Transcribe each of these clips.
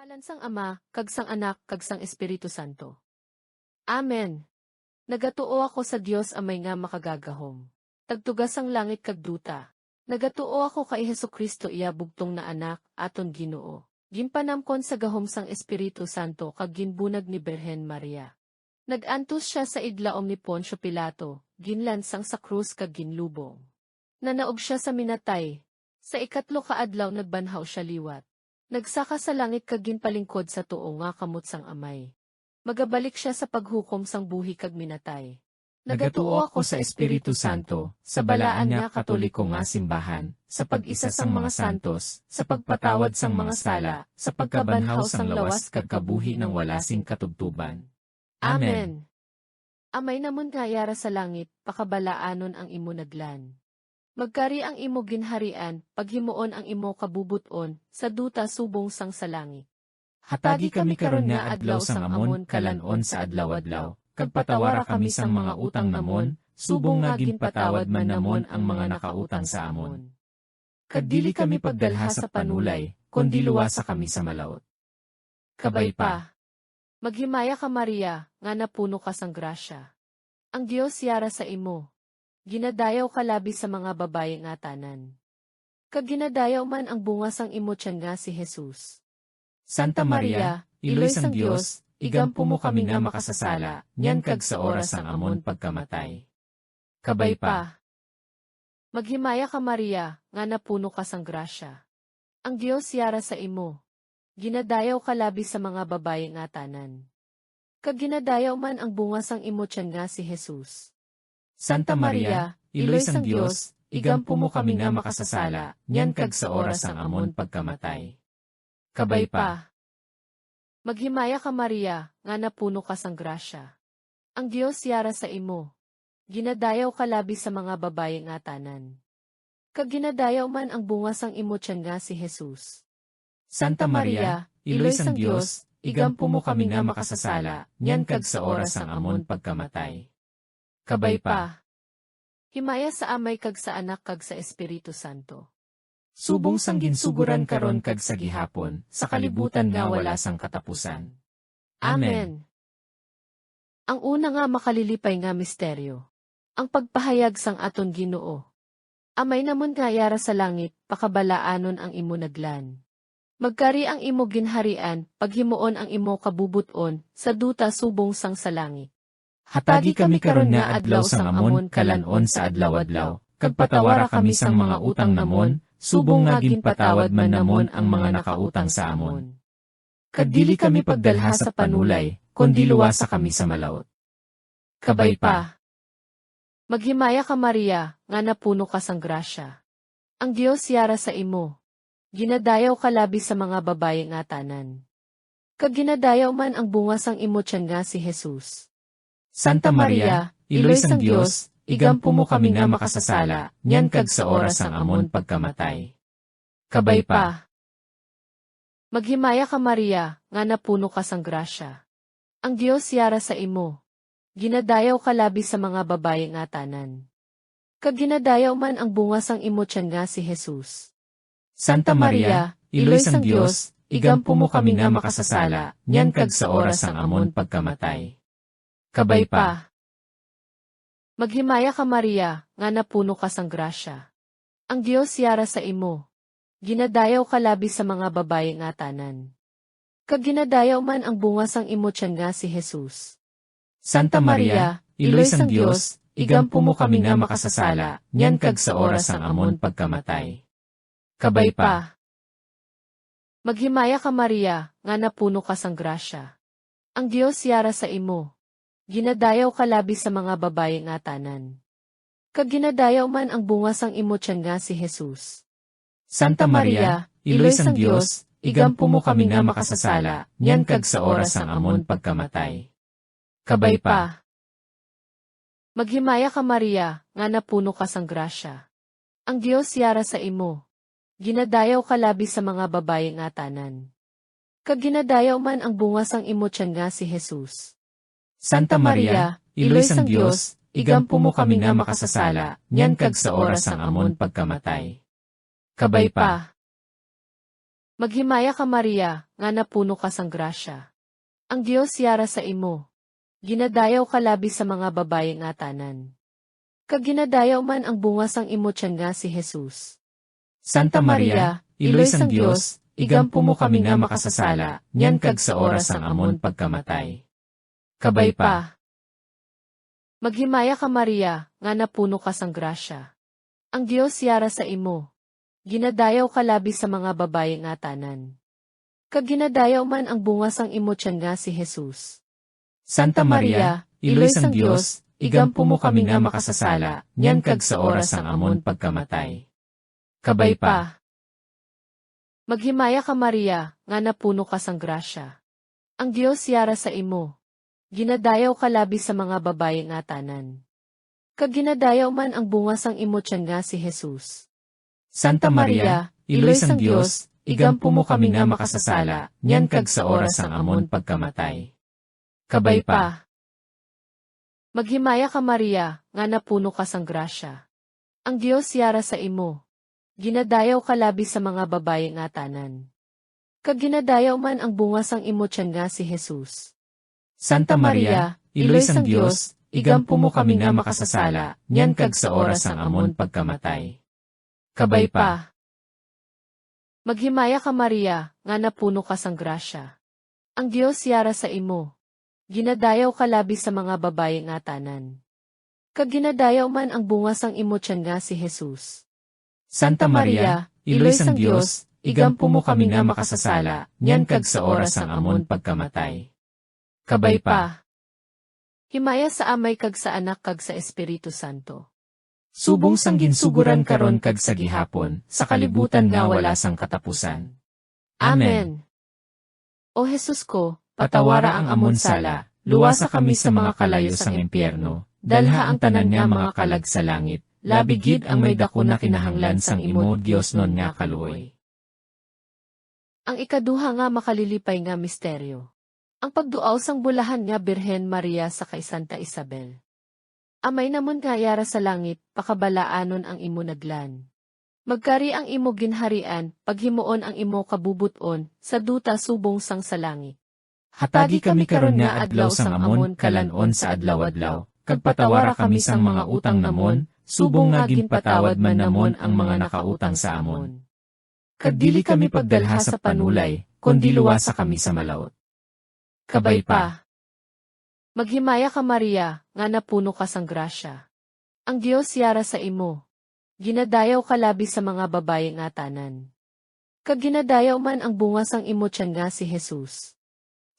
Ngalan sang Ama, kag sang Anak, kag sang Espiritu Santo. Amen. Nagatuo ako sa Dios amay nga makagagahom. Tagtugas ang langit kag duta. Nagatuo ako kay Hesukristo iya bugtong na anak, aton Ginoo. Ginpanamkon sa gahom sang Espiritu Santo kag ginbunag ni Birhen Maria. Nagantos siya sa idlaom ni Poncio Pilato, ginlansang sa krus kag ginlubong. Nanaog siya sa minatay. Sa ikatlo ka adlaw nagbanhaw siya liwat. Nagsaka sa langit kag ginpalingkod sa tuo nga kamot sang amay. Magabalik siya sa paghukom sang buhi kag minatay. Nagatuo ako sa Espiritu Santo, sa balaan nga katoliko nga simbahan, sa pag-isa sang mga santos, sa pagpatawad sang mga sala, sa pagkabanhaw sang lawas kag kabuhi ng walasing katubtuban. Amen. Amay namon nga yara sa langit, pakabalaanon ang imo naglan. Magkari ang imo ginharian, paghimuon ang imo kabubuton, sa duta subong sang sa langit. Hatagi kami karon nga adlaw sang amon kalanon sa adlaw-adlaw, kag patawara kami sang mga utang namon, subong nga ginpatawad man namon ang mga nakautang sa amon. Kag dili kami pagdalha sa panulay, kundi luwasa kami sa malaut. Kabay pa. Maghimaya ka Maria, nga napuno ka sang grasya. Ang Dios yara sa imo. Ginadayaw ka labi sa mga babaye nga tanan. Kag ginadayaw man ang bunga sang imo tiyan nga si Jesus. Santa Maria, Iloy sang Dios, igampo mo kami nga makasasala, nyan kag sa oras sang amon pagkamatay. Kabay pa. Maghimaya ka Maria, nga napuno ka sang grasya. Ang Dios yara sa imo. Ginadayaw ka labi sa mga babaye nga tanan. Kag ginadayaw man ang bunga sang imo tiyan nga si Jesus. Santa Maria, Iloy sang Dios, igampo mo kami nga makasasala, nyan kag sa oras sang amon pagkamatay. Kabay pa. Maghimaya ka Maria, nga napuno ka sang grasya. Ang Dios yara sa imo. Ginadayaw ka labi sa mga babaye nga tanan. Kag ginadayaw man ang bunga sang imo tiyan nga si Jesus. Santa Maria, Iloy sang Dios, igampo mo kami nga makasasala, nyan kag sa oras sang amon pagkamatay. Kabay pa. Himaya sa amay kag sa anak kag sa Espiritu Santo. Subong sang ginsuguran karon kag sa gihapon, sa kalibutan nga wala sang katapusan. Amen. Ang una nga makalilipay nga misteryo. Ang pagpahayag sang aton Ginoo. Amay namon nga yara sa langit, pakabalaanon ang imo naglan. Magkari ang imo ginharian, paghimuon ang imo kabubuton, sa duta subong sang sa langit. Hatagi kami karon nga adlaw sang amon kalanon sa adlaw-adlaw, kag patawara kami sang mga utang namon, subong nga ginpatawad man namon ang mga nakautang sa amon. Kag dili kami pagdalha sa panulay, kundi luwasa kami sa malaut. Kabay pa. Maghimaya ka Maria, nga napuno ka sang grasya. Ang Dios yara sa imo. Ginadayaw ka labi sa mga babaye nga tanan. Kag ginadayaw man ang bunga sang imo tiyan nga si Jesus. Santa Maria, Iloy sang Dios, igampo mo kami nga makasasala, nyan kag sa oras sang amon pagkamatay. Kabay pa. Maghimaya ka Maria, nga napuno ka sang grasya. Ang Dios yara sa imo. Ginadayaw ka labi sa mga babaye nga tanan. Kag ginadayaw man ang bunga sang imo tiyan nga si Jesus. Santa Maria, Iloy sang Dios, igampo mo kami nga makasasala, nyan kag sa oras sang amon pagkamatay. Kabay pa. Maghimaya ka Maria, nga napuno ka sang grasya. Ang Dios yara sa imo. Ginadayaw ka labi sa mga babaye nga tanan. Kag ginadayaw man ang bunga sang imo tiyan nga si Jesus. Santa Maria, Iloy sang Dios, igampo mo kami nga makasasala, nyan kag sa oras sang amon pagkamatay. Kabay pa. Maghimaya ka Maria, nga napuno ka sang grasya. Ang Dios yara sa imo. Ginadayaw ka labi sa mga babaye nga tanan. Kag ginadayaw man ang bunga sang imo tiyan nga si Jesus. Santa Maria, Iloy sang Dios, igampo mo kami nga makasasala, nyan kag sa oras sang amon pagkamatay. Kabay pa. Maghimaya ka Maria, nga napuno ka sang grasya. Ang Dios yara sa imo. Ginadayaw ka labi sa mga babaye nga tanan. Kag ginadayaw man ang bunga sang imo tiyan nga si Jesus. Santa Maria, Iloy sang Dios, igampo mo kami nga makasasala, nyan kag sa oras sang amon pagkamatay. Kabay pa. Maghimaya ka Maria, nga napuno ka sang grasya. Ang Dios yara sa imo. Ginadayaw ka labi sa mga babaye nga tanan. Kag ginadayaw man ang bunga sang imo tiyan nga si Jesus. Santa Maria, iloy sang Dios, igampo mo kami nga makasasala, nyan kag sa oras sang amon pagkamatay. Kabay pa. Maghimaya ka Maria, nga napuno ka sang grasya. Ang Dios yara sa imo. Ginadayaw ka labi sa mga babaye nga tanan. Kag ginadayaw man ang bunga sang imo tiyan nga si Jesus. Santa Maria, iloy sang Dios, igampo mo kami nga makasasala, nyan kag sa oras sang amon pagkamatay. Kabay pa. Maghimaya ka Maria, nga napuno ka sang grasya. Ang Dios yara sa imo. Ginadayaw ka labi sa mga babaye nga tanan. Kag ginadayaw man ang bunga sang imo tiyan nga si Jesus. Santa Maria, iloy sang Dios, igampo mo kami nga makasasala, nyan kag sa oras sang amon pagkamatay. Kabay pa. Maghimaya ka Maria, nga napuno ka sang grasya. Ang Dios yara sa imo. Ginadayaw ka labi sa mga babaye nga tanan. Kag ginadayaw man ang bunga sang imo tiyan nga si Jesus. Santa Maria, iloy sang Dios, igampo mo kami nga makasasala, nyan kag sa oras sang amon pagkamatay. Kabay pa. Maghimaya ka Maria, nga napuno ka sang grasya. Ang Dios yara sa imo. Ginadayaw ka labi sa mga babaye nga tanan. Kag ginadayaw man ang bunga sang imo tiyan nga si Jesus. Santa Maria, iloy sang Dios, igampo mo kami nga makasasala, nyan kag sa oras sang amon pagkamatay. Kabay pa. Himaya sa Amay kag sa Anak kag sa Espiritu Santo. Subong sang ginsuguran karon kag sa gihapon, sa kalibutan nga wala sang katapusan. Amen. O Jesus ko, Patawara ang amon sala, luwasa kami sa mga kalayo sang impyerno, dalha ang tanan nga mga kalag sa langit, labigid ang may dako na kinahanglan sang imo Dios non nga kaluoy. Ang ikaduha nga makalilipay nga misteryo. Ang pagduaw sang bulahan nga Birhen Maria sa kay Santa Isabel. Amay namon nga yara sa langit, pakabalaanon ang imo naglan. Magkari ang imo ginharian, paghimuon ang imo kabubuton, sa duta subong sang sa langit. Hatagi kami karon nga adlaw sang amon kalanon sa adlaw-adlaw, kag patawara kami sang mga utang namon, subong nga ginpatawad man namon ang mga nakautang sa amon. Kag dili kami pagdalha sa panulay, kundi luwasa kami sa malaut. Kabay pa. Maghimaya ka Maria, nga napuno ka sang grasya. Ang Dios yara sa imo. Ginadayaw ka labi sa mga babaye nga tanan. Kag ginadayaw man ang bunga sang imo tiyan nga si Jesus.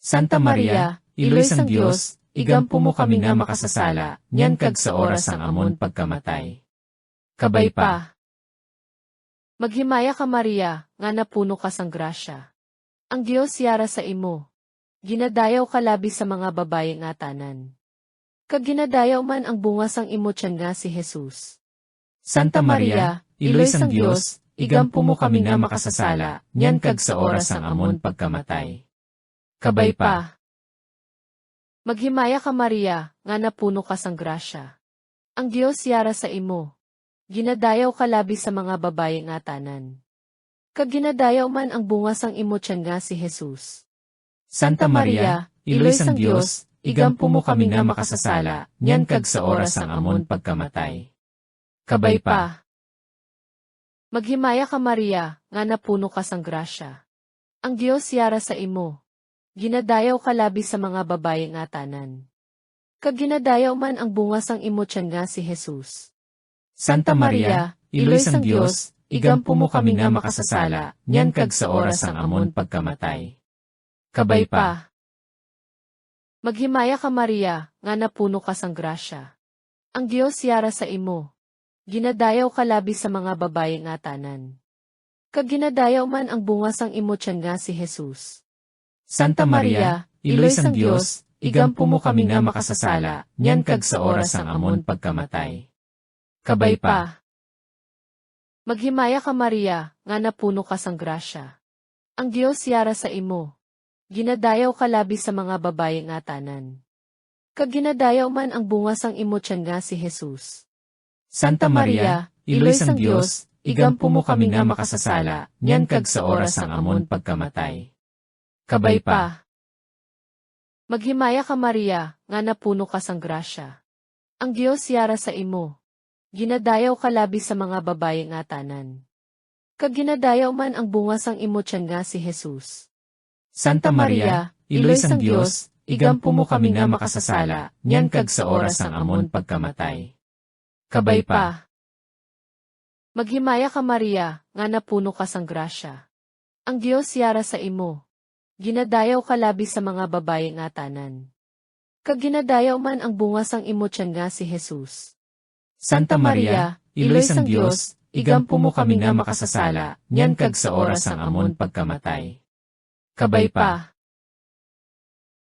Santa Maria, iloy sang Dios, igampo mo kami nga makasasala, nyan kag sa oras sang amon pagkamatay. Kabay pa. Maghimaya ka Maria, nga napuno ka sang grasya. Ang Dios yara sa imo. Ginadayaw ka labi sa mga babaye nga tanan. Kag ginadayaw man ang bunga sang imo tiyan nga si Jesus. Santa Maria, iloy sang Dios, igampo mo kami nga makasasala, nyan kag sa oras sang amon pagkamatay. Kabay pa. Maghimaya ka Maria, nga napuno ka sang grasya. Ang Dios yara sa imo. Ginadayaw ka labi sa mga babaye nga tanan. Kag ginadayaw man ang bunga sang imo tiyan nga si Jesus. Santa Maria, iloy sang Dios, igampo mo kami nga makasasala, nyan kag sa oras sang amon pagkamatay. Kabay pa. Maghimaya ka Maria, nga napuno ka sang grasya. Ang Dios yara sa imo. Ginadayaw ka labi sa mga babaye nga tanan. Kag ginadayaw man ang bunga sang imo tiyan nga si Jesus. Santa Maria, iloy sang Dios, igampo mo kami nga makasasala, nyan kag sa oras sang amon pagkamatay. Kabay pa. Maghimaya ka Maria, nga napuno ka sang grasya. Ang Dios yara sa imo. Ginadayaw ka labi sa mga babaye nga tanan. Kag ginadayaw man ang bunga sang imo tiyan nga si Jesus. Santa Maria, iloy sang Dios, igampo mo kami nga makasasala, nyan kag sa oras sang amon pagkamatay. Kabay pa. Maghimaya ka Maria, nga napuno ka sang grasya. Ang Dios yara sa imo. Ginadayaw ka labi sa mga babaye nga tanan. Kag ginadayaw man ang bunga sang imo tiyan nga si Jesus. Santa Maria, iloy sang Dios, igampo mo kami nga makasasala, nyan kag sa oras ang amon pagkamatay. Kabay pa. Maghimaya ka Maria, nga napuno ka sang grasya. Ang Diyos yara sa imo. Ginadayaw ka labi sa mga babaye nga tanan. Kag ginadayaw man ang bunga sang imo tiyan nga si Jesus. Santa Maria, iloy sang Diyos, igampo mo kami nga makasasala, nyan kag sa oras ang amon pagkamatay. Kabay pa. Maghimaya ka Maria, nga napuno ka sang grasya. Ang Diyos yara sa imo. Ginadayaw ka labi sa mga babaye nga tanan. Kag ginadayaw man ang bunga sang imo tiyan nga si Jesus. Santa Maria, iloy sang Diyos, igampo mo kami nga makasasala, nyan kag sa oras ang amon pagkamatay. Kabay pa.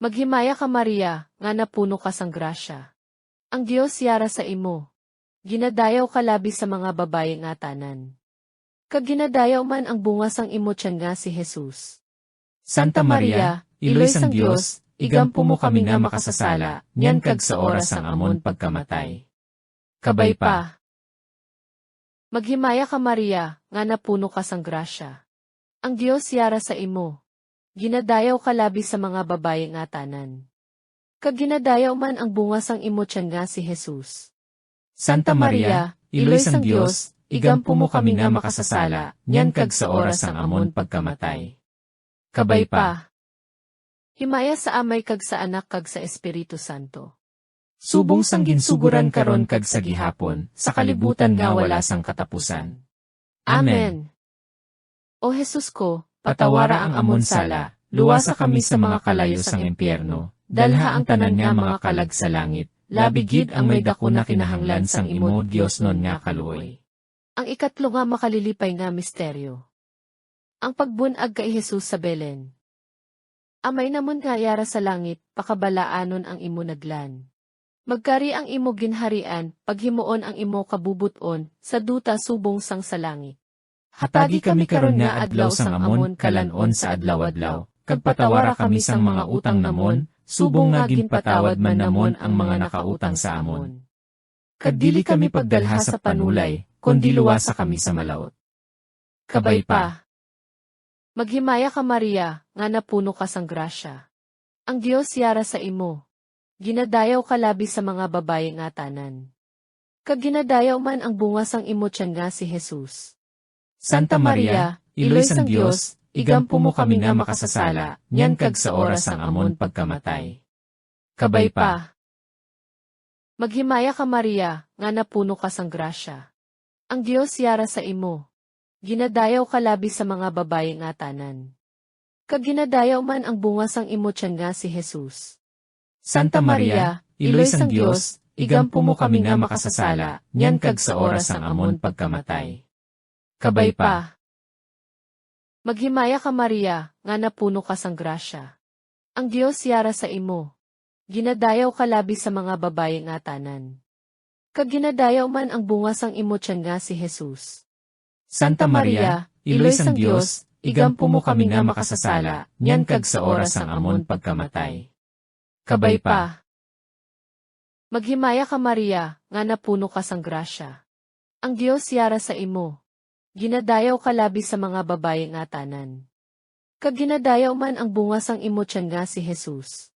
Maghimaya ka Maria, nga napuno ka sang grasya. Ang Diyos yara sa imo. Ginadayaw ka labi sa mga babaye nga tanan. Kag ginadayaw man ang bunga sang imo tiyan nga si Jesus. Santa Maria, iloy sang Diyos, igampo mo kami nga makasasala, nyan kag sa oras ang amon pagkamatay. Kabay pa. Maghimaya ka Maria, nga napuno ka sang grasya. Ang Diyos yara sa imo. Ginadayaw ka labi sa mga babaye nga tanan. Kag ginadayaw man ang bunga sang imo tiyan nga si Jesus. Santa Maria, iloy sang Diyos, igampo mo kami nga makasasala, nyan kag sa oras ang amon pagkamatay. Kabay pa. Himaya sa Amay kag sa Anak kag sa Espiritu Santo. Subong sang ginsuguran karon kag sa gihapon, sa kalibutan nga wala sang katapusan. Amen. O Jesus ko, Patawara ang amon sala, luwasa kami sa mga kalayo sang impyerno, dalha ang tanan nga mga kalag sa langit, labigid ang may dako na kinahanglan sang imo Dios non nga kaluoy. Ang ikatlo nga makalilipay nga misteryo. Ang pagbunag kay Jesus sa Belen. Amay namon nga yara sa langit, pakabalaanon ang imo naglan. Magkari ang imo ginharian, paghimuon ang imo kabubuton, sa duta subong sang sa langit. Hatagi kami karon nga adlaw sang amon kalanon sa adlaw-adlaw, kag patawara kami sang mga utang namon, subong nga ginpatawad man namon ang mga nakautang sa amon. Kag dili kami pagdalha sa panulay, kundi luwasa kami sa malaut. Kabay pa. Maghimaya ka Maria, nga napuno ka sang grasya. Ang Diyos yara sa imo. Ginadayaw ka labi sa mga babaye nga tanan. Kag ginadayaw man ang bunga sang imo tiyan nga si Jesus. Santa Maria, iloy sang Diyos, igampo mo kami nga makasasala, nyan kag sa oras ang amon pagkamatay. Kabay pa. Maghimaya ka Maria, nga napuno ka sang grasya. Ang Diyos yara sa imo. Ginadayaw ka labi sa mga babaye nga tanan. Kag ginadayaw man ang bunga sang imo tiyan nga si Jesus. Santa Maria, iloy sang Diyos, igampo mo kami nga makasasala, nyan kag sa oras ang amon pagkamatay. Kabay pa. Maghimaya ka Maria, nga napuno ka sang grasya. Ang Diyos yara sa imo. Ginadayaw ka labi sa mga babaye nga tanan. Kag ginadayaw man ang bunga sang imo tiyan nga si Jesus. Santa Maria, iloy sang Diyos, igampo mo kami nga makasasala, nyan kag sa oras ang amon pagkamatay. Kabay pa. Maghimaya ka Maria, nga napuno ka sang grasya. Ang Diyos yara sa imo. Ginadayaw ka labi sa mga babaye nga tanan. Kag ginadayaw man ang bunga sang imo tiyan nga si Jesus.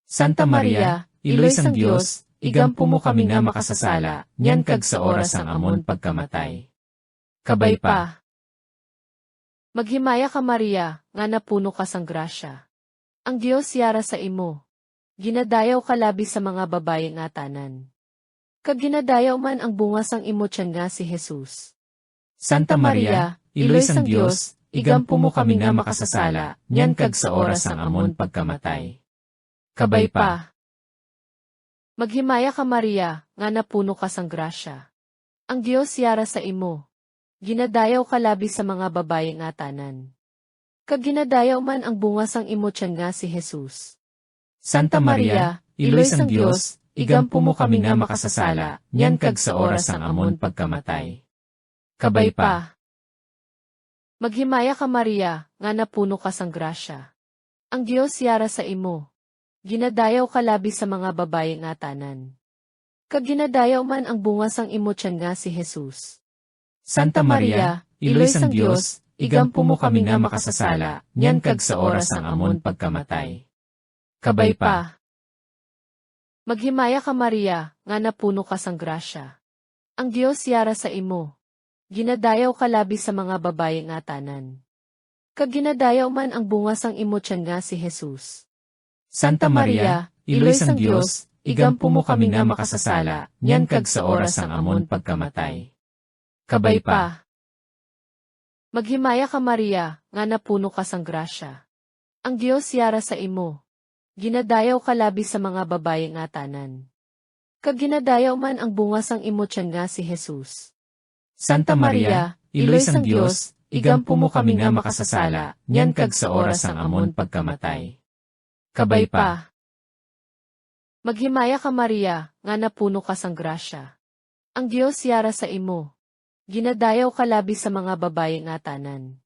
Santa Maria, iloy sang Diyos, igampo mo kami nga makasasala, nyan kag sa oras ang amon pagkamatay. Kabay pa. Maghimaya ka Maria, nga napuno ka sang grasya. Ang Diyos yara sa imo. Ginadayaw ka labi sa mga babaye nga tanan. Kag ginadayaw man ang bunga sang imo tiyan nga si Jesus. Santa Maria, iloy sang Diyos, igampo mo kami nga makasasala, nyan kag sa oras ang amon pagkamatay. Kabay pa. Maghimaya ka Maria, nga napuno ka sang grasya. Ang Diyos yara sa imo. Ginadayaw ka labi sa mga babaye nga tanan. Kag ginadayaw man ang bunga sang imo tiyan nga si Jesus. Santa Maria, iloy sang Diyos, igampo mo kami nga makasasala, nyan kag sa oras ang amon pagkamatay. Kabay pa. Maghimaya ka Maria, nga napuno ka sang grasya. Ang Diyos yara sa imo. Ginadayaw ka labi sa mga babaye nga tanan. Kag ginadayaw man ang bunga sang imo tiyan nga si Jesus. Santa Maria, iloy sang Dios, igampo mo kami nga makasasala, nyan kag sa oras ang amon pagkamatay. Kabay pa. Maghimaya ka Maria, nga napuno ka sang grasya. Ang Dios yara sa imo. Ginadayaw ka labi sa mga babaye nga tanan. Kag ginadayaw man ang bunga sang imo tiyan nga si Jesus. Santa Maria, iloy sang Dios, igampo mo kami nga makasasala, nyan kag sa oras ang amon pagkamatay. Kabay pa. Maghimaya ka Maria, nga napuno ka sang grasya. Ang Dios yara sa imo. Ginadayaw ka labi sa mga babaye nga tanan. Kag ginadayaw man ang bunga sang imo tiyan nga si Jesus. Santa Maria, iloy sang Dios, igampo mo kami nga makasasala, nyan kag sa oras ang amon pagkamatay. Kabay pa. Maghimaya ka Maria, nga napuno ka sang grasya. Ang Dios yara sa imo. Ginadayaw ka labi sa mga babaye nga tanan.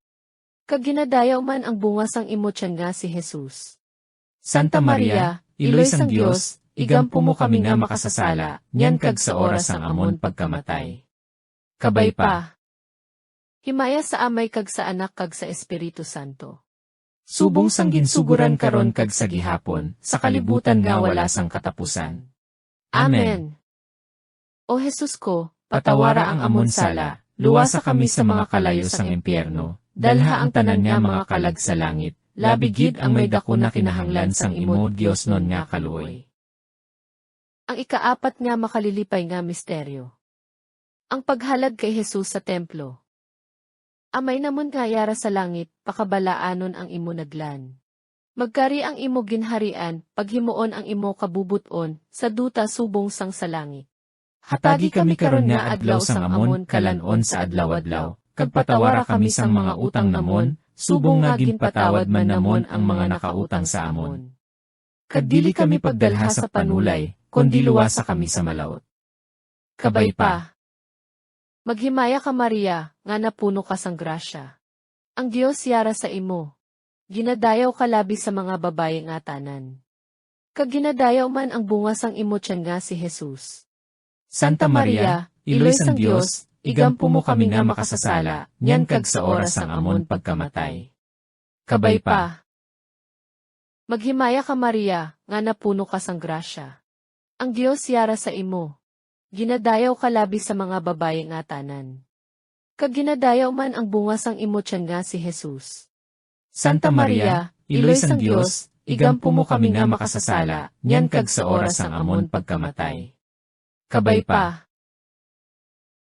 Kag ginadayaw man ang bunga sang imo tiyan nga si Jesus. Santa Maria, iloy sang Dios, igampo mo kami nga makasasala, nyan kag sa oras ang amon pagkamatay. Kabay pa. Himaya sa Amay kag sa Anak kag sa Espiritu Santo. Subong sang ginsuguran karon kag sa gihapon, sa kalibutan nga wala sang katapusan. Amen. O Jesus ko, Patawara ang amon sala, luwasa kami sa mga kalayo sang impyerno, dalha ang tanan nga mga kalag sa langit, labigid ang may dako na kinahanglan sang imo Dios non nga kaluoy. Ang ikaapat nga makalilipay nga misteryo. Ang paghalad kay Jesus sa templo. Amay namon nga yara sa langit, pakabalaanon ang imo naglan. Magkari ang imo ginharian, paghimuon ang imo kabubuton, sa duta subong sang sa langit. Hatagi kami karon nga adlaw sang amon kalanon sa adlaw-adlaw, kag patawara kami sang mga utang namon, subong nga ginpatawad man namon ang mga nakautang sa amon. Kag dili kami pagdalha sa panulay, kundi luwasa kami sa malaut. Kabay pa. Maghimaya ka Maria, nga napuno ka sang grasya. Ang Dios yara sa imo. Ginadayaw ka labi sa mga babaye nga tanan. Kag ginadayaw man ang bunga sang imo tiyan nga si Jesus. Santa Maria, iloy sang Dios, igampo mo kami nga makasasala, nyan kag sa oras ang amon pagkamatay. Kabay pa. Maghimaya ka Maria, nga napuno ka sang grasya. Ang Dios yara sa imo. Ginadayaw ka labi sa mga babaye nga tanan. Kag ginadayaw man ang bunga sang imo tiyan nga si Jesus. Santa Maria, iloy sang Dios, igampo mo kami nga makasasala, nyan kag sa oras ang amon pagkamatay. Kabay pa.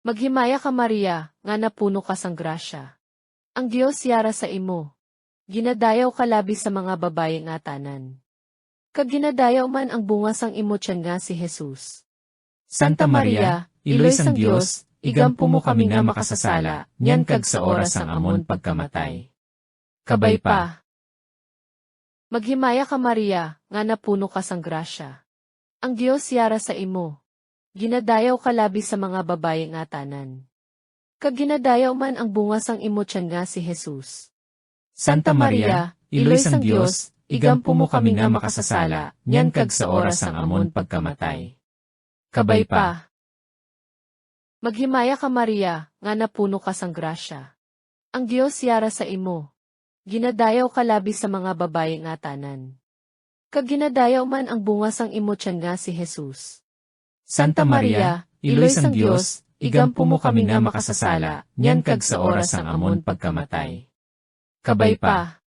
Maghimaya ka Maria, nga napuno ka sang grasya. Ang Dios yara sa imo. Ginadayaw ka labi sa mga babaye nga tanan. Kag ginadayaw man ang bunga sang imo tiyan nga si Jesus. Santa Maria, iloy sang Dios, igampo mo kami nga makasasala, nyan kag sa oras ang amon pagkamatay. Kabay pa. Maghimaya ka Maria, nga napuno ka sang grasya. Ang Dios yara sa imo. Ginadayaw ka labi sa mga babaye nga tanan. Kag ginadayaw man ang bunga sang imo tiyan nga si Jesus. Santa Maria, iloy sang Dios, igampo mo kami nga makasasala, nyan kag sa oras ang amon pagkamatay. Kabay pa. Maghimaya ka Maria, nga napuno ka sang grasya. Ang Dios yara sa imo. Ginadayaw ka labi sa mga babaye nga tanan. Kag ginadayaw man ang bunga sang imo tiyan nga si Jesus. Santa Maria, iloy sang Dios, igampo mo kami nga makasasala, nyan kag sa oras ang amon pagkamatay. Kabay pa.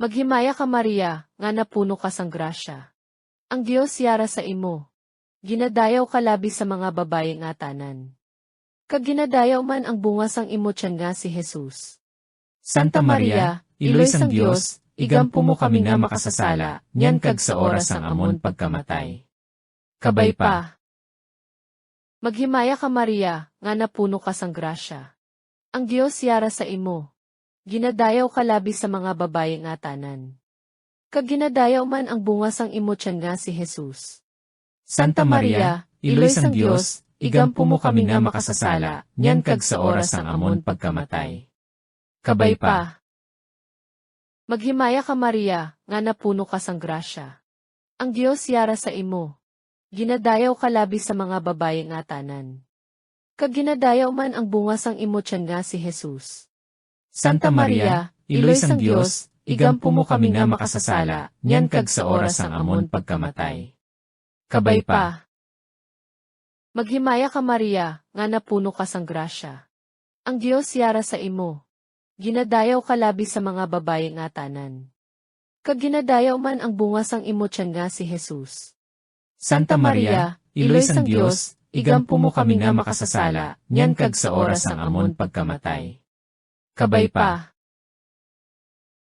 Maghimaya ka Maria, nga napuno ka sang grasya. Ang Dios yara sa imo. Ginadayaw ka labi sa mga babaye nga tanan. Kag ginadayaw man ang bunga sang imo tiyan nga si Jesus. Santa Maria, iloy sang Dios, igampo mo kami nga makasasala, nyan kag sa oras ang amon pagkamatay. Kabay pa. Maghimaya ka Maria, nga napuno ka sang grasya. Ang Dios yara sa imo. Ginadayaw ka labi sa mga babaye nga tanan. Kag ginadayaw man ang bunga sang imo tiyan nga si Jesus. Santa Maria, iloy sang Dios, igampo mo kami nga makasasala, nyan kag sa oras ang amon pagkamatay. Kabay pa. Maghimaya ka Maria, nga napuno ka sang grasya. Ang Dios yara sa imo. Ginadayaw ka labi sa mga babaye nga tanan. Kag ginadayaw man ang bunga sang imo tiyan nga si Jesus. Santa Maria, iloy sang Dios, igampo mo kami nga makasasala, nyan kag sa oras sang amon pagkamatay. Kabay pa. Maghimaya ka Maria, nga napuno ka sang grasya. Ang Dios yara sa imo. Ginadayaw ka labi sa mga babae nga tanan. Kag ginadayaw man ang bunga sang imo tiyan nga si Jesus. Santa Maria, iloy sang Dios, igampo mo kami nga makasasala, nyan kag sa oras sang amon pagkamatay. Kabay pa.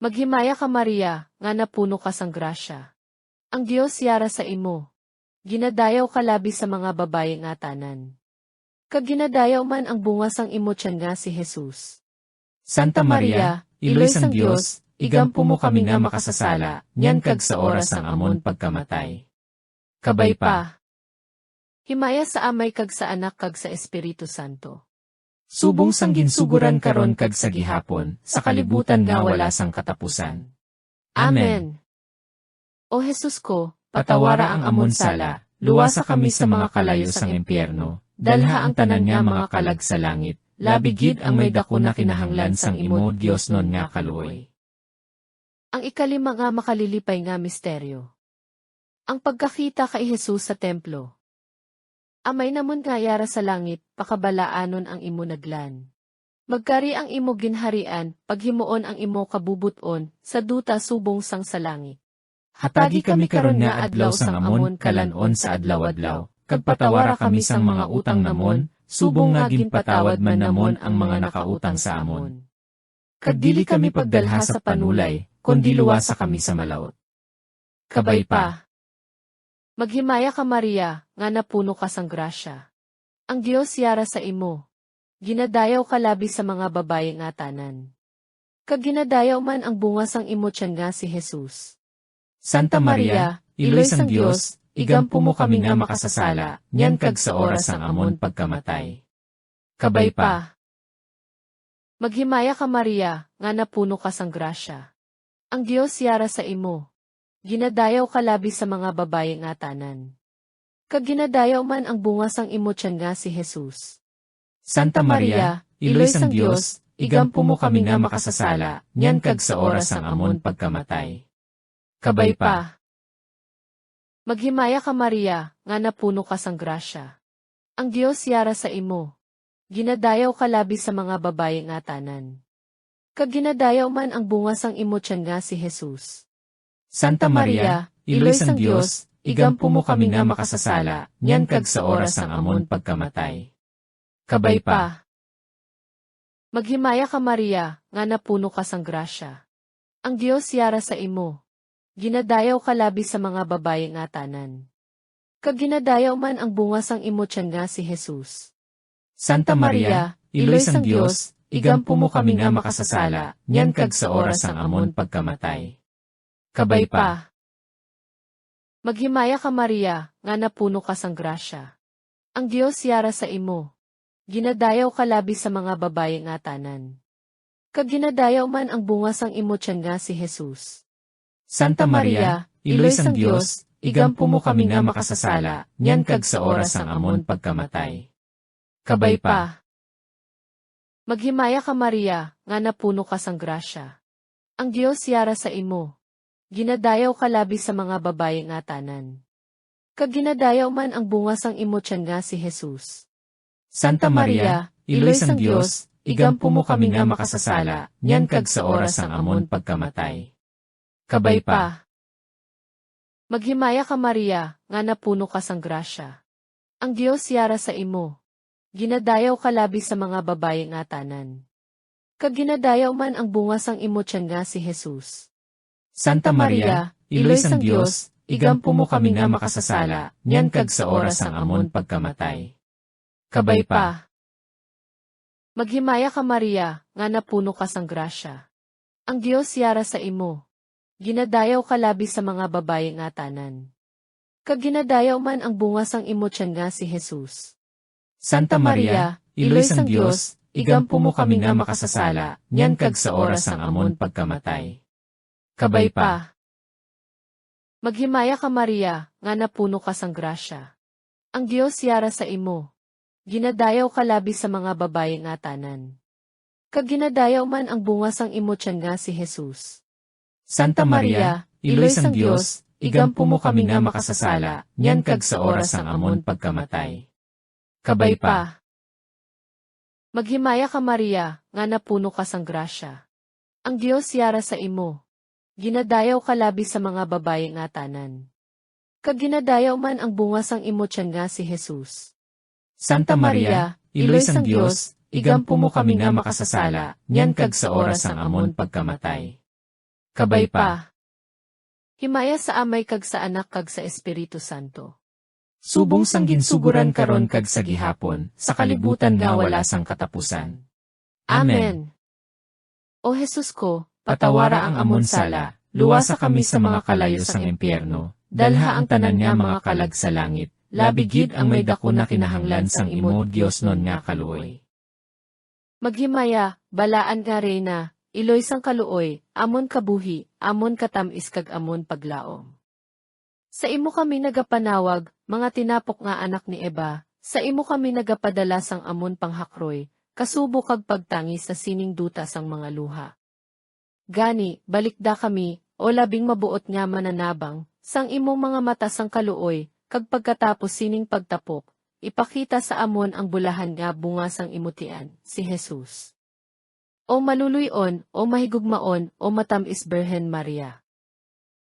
Maghimaya ka Maria, nga napuno ka sang grasya. Ang Dios yara sa imo. Ginadayaw ka labi sa mga babae nga tanan. Kag ginadayaw man ang bunga sang imo tiyan nga si Jesus. Santa Maria, iloy sang Dios, igampo mo kami nga makasasala, nyan kag sa oras sang amon pagkamatay. Kabay pa. Himaya sa Amay kag sa Anak kag sa Espiritu Santo. Subong sang ginsuguran karon kag sa gihapon, sa kalibutan nga wala sang katapusan. Amen. O Jesus ko, Patawara ang amon sala, luwasa kami sa mga kalayo sang impyerno, dalha ang tanan nga mga kalag sa langit, labigid ang may dako na kinahanglan sang imo Dios non nga kaluoy. Ang ikalima nga makalilipay nga misteryo. Ang pagkakita kay Jesus sa templo. Amay namon nga yara sa langit, pakabalaanon ang imo naglan. Magkari ang imo ginharian, paghimuon ang imo kabubuton, sa duta subong sang sa langit. Hatagi kami karon nga adlaw sang amon kalanon sa adlaw-adlaw, kag patawara kami sang mga utang namon, subong nga ginpatawad man namon ang mga nakautang sa amon. Kag dili kami pagdalha sa panulay, kundi luwasa kami sa malaut. Kabay pa. Maghimaya ka Maria, nga napuno ka sang grasya. Ang Dios yara sa imo. Ginadayaw ka labi sa mga babae nga tanan. Kag ginadayaw man ang bunga sang imo tiyan nga si Jesus. Santa Maria, iloy sang Dios, igampo mo kami nga makasasala, nyan kag sa oras sang amon pagkamatay. Kabay pa. Maghimaya ka Maria, nga napuno ka sang grasya. Ang Dios yara sa imo. Ginadayaw ka labi sa mga babae nga tanan. Kag ginadayaw man ang bunga sang imo tiyan nga si Jesus. Santa Maria, iloy sang Dios, igampo mo kami nga makasasala, nyan kag sa oras sang amon pagkamatay. Kabay pa. Maghimaya ka Maria, nga napuno ka sang grasya. Ang Dios yara sa imo. Ginadayaw ka labi sa mga babae nga tanan. Kag ginadayaw man ang bunga sang imo tiyan nga si Jesus. Santa Maria, iloy sang Dios, igampo mo kami nga makasasala, nyan kag sa oras sang amon pagkamatay. Kabay pa. Maghimaya ka Maria, nga napuno ka sang grasya. Ang Dios yara sa imo. Ginadayaw ka labi sa mga babae nga tanan. Kag ginadayaw man ang bunga sang imo tiyan nga si Jesus. Santa Maria, iloy sang Dios, igampo mo kami nga makasasala, nyan kag sa oras sang amon pagkamatay. Kabay pa. Maghimaya ka Maria, nga napuno ka sang grasya. Ang Dios yara sa imo. Ginadayaw ka labi sa mga babae nga tanan. Kag ginadayaw man ang bunga sang imo tiyan nga si Jesus. Santa Maria, iloy sang Dios, igampo mo kami nga makasasala, nyan kag sa oras sang amon pagkamatay. Kabay pa. Maghimaya ka Maria, nga napuno ka sang grasya. Ang Dios yara sa imo. Ginadayaw ka labi sa mga babae nga tanan. Kag ginadayaw man ang bunga sang imo tiyan nga si Jesus. Santa Maria, iloy sang Dios, igampo mo kami nga makasasala, nyan kag sa oras sang amon pagkamatay. Kabay pa. Maghimaya ka Maria, nga napuno ka sang grasya. Ang Dios yara sa imo. Ginadayaw ka labi sa mga babae nga tanan. Kag ginadayaw man ang bunga sang imo tiyan nga si Jesus. Santa Maria, iloy sang Dios, igampo mo kami nga makasasala, nyan kag sa oras sang amon pagkamatay. Kabay pa. Maghimaya ka Maria, nga napuno ka sang grasya. Ang Dios yara sa imo. Ginadayaw ka labi sa mga babae nga tanan. Kag ginadayaw man ang bunga sang imo tiyan nga si Jesus. Santa Maria, iloy sang Dios, igampo mo kami nga makasasala, nyan kag sa oras sang amon pagkamatay. Kabay pa. Maghimaya ka Maria, nga napuno ka sang grasya. Ang Dios yara sa imo. ginadayaw ka labi sa mga babaye nga tanan. Kag ginadayaw man ang bunga sang imo tiyan nga si Jesus. Santa Maria, iloy sang Dios, igampo mo kami nga makasasala, nyan kag sa oras sang amon pagkamatay. Kabay pa. Maghimaya ka Maria, nga napuno ka sang grasya. Ang Dios yara sa imo. Ginadayaw ka labi sa mga babaye nga tanan. Kag ginadayaw man ang bunga sang imo tiyan nga si Jesus. Santa Maria, iloy sang Dios, igampo mo kami nga makasasala, nyan kag sa oras sang amon pagkamatay. Kabay pa. Himaya sa Amay kag sa Anak kag sa Espiritu Santo. Subong sang ginsuguran karon kag sa gihapon, sa kalibutan nga wala sang katapusan. Amen. O Jesus ko, Patawara ang amon sala, luwasa kami sa mga kalayo sang impyerno, dalha ang tanan nga mga kalag sa langit, labigid ang may dako na kinahanglan sang imo Dios non nga kaluoy. Maghimaya, balaan nga reyna, iloy sang kaluoy, amon kabuhi, amon katamis kag amon paglaom. Sa imo kami nagapanawag, mga tinapok nga anak ni Eva, sa imo kami nagapadala sang amon panghakroy, kasubo kag pagtangi sa sining duta sang mga luha. Gani, balikda kami, o labing mabuot nga mananabang, sang imong mga mata sang kaluoy, kag pagkatapos sining pagtapok, ipakita sa amon ang bulahan nga bunga sang imutian, si Jesus. O maluluyon, o mahigugmaon, o matamis Birhen Maria.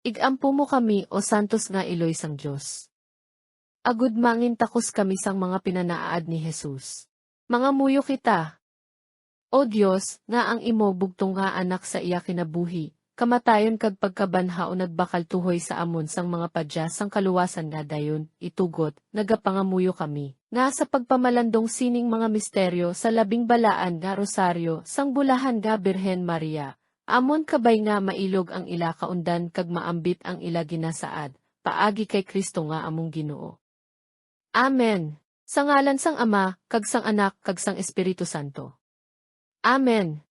Igampo mo kami, o santos nga iloy sang Diyos. Agud mangin takos kami sang mga pinanaaad ni Jesus. Mga muyo kita. O Diyos, nga ang imo bugtong nga anak sa iya kinabuhi, kamatayon kag pagkabanha o nagbakal tuhoy sa amon sang mga padya sang kaluwasan nga dayon, itugot, nagapangamuyo kami, nga sa pagpamalandong sining mga misteryo sa labing balaan nga rosaryo sang bulahan nga Birhen Maria. Amon kabay nga mailog ang ila kaundan kag maambit ang ila ginasaad, paagi kay Kristo nga among Ginoo. Amen. Sa ngalan sang Ama, kag sang Anak, kag sang Espiritu Santo. Amen.